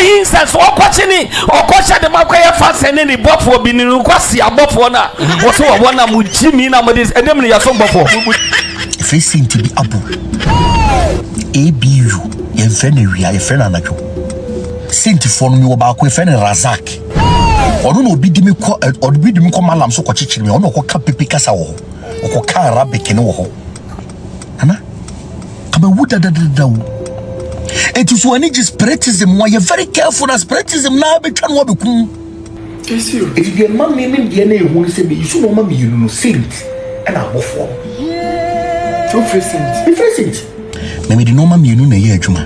Sahi says what watching or question the Makoya fast and any bot for being in Kwasi above one. What's one of Jini nowadays and them are some before. Facing to be Abu. ABU, your friend, your friend, and Saint for me about friend Razak. Or no be me or be me come alam so coaching me or no capipi casa or car rabbit in oho. Anna, come a wood da. It is when it is spiritism why you're very careful as spiritism now become what become. If your mum named the name who say me, you should know mommy, you know, saint and I'm off for. Two saint. Maybe the normal you know, yeah, Juma.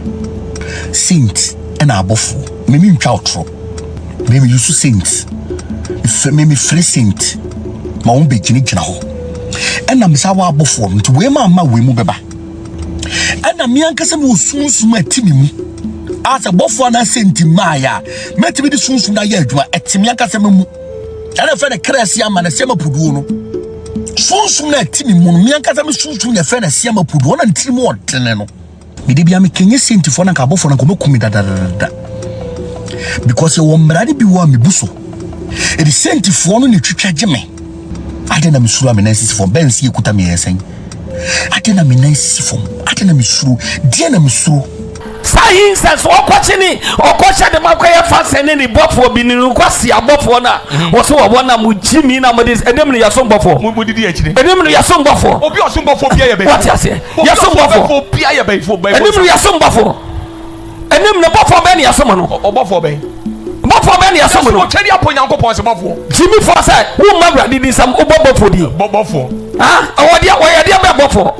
Saint and I'm off for. Maybe you outro. Maybe you should saint. Maybe free saint. My own big Jini now. And I'm sawa before to where my move back. And I'm young because I'm Sumsumsore and Ajagurajah. As a buffo and I sent him Maya, met me the Sumsumsore and Ajagurajah at Timiacasamu. And I found a crazy man, a Sema Puduno. Sumsumsore and Timimun, Miancasam Sumsumsore, a friend, a Sema Puduno, and Timor Teneno. Bidibiam Kenya sent for a cabo for a Komokumi da. Because you won't be one buso. It is sent for only to charge me. I didn't am sure I'm for Ben see Kutami saying. I didn't mean nice from. I didn't miss through. Dear Miss Through. Sahi says what watching or question the Makoya fast and any bot for being in Kwasi above one. What's one of Jini nowadays and them are some before. And them are some before. What you say? Yes, some before. And them are some before. And them the buffer many are some or buffer bay. Buffer many are some. Jimmy Fossett, who never did some Bobo for you. Bobo for. Ah, oh, dear, why are you before?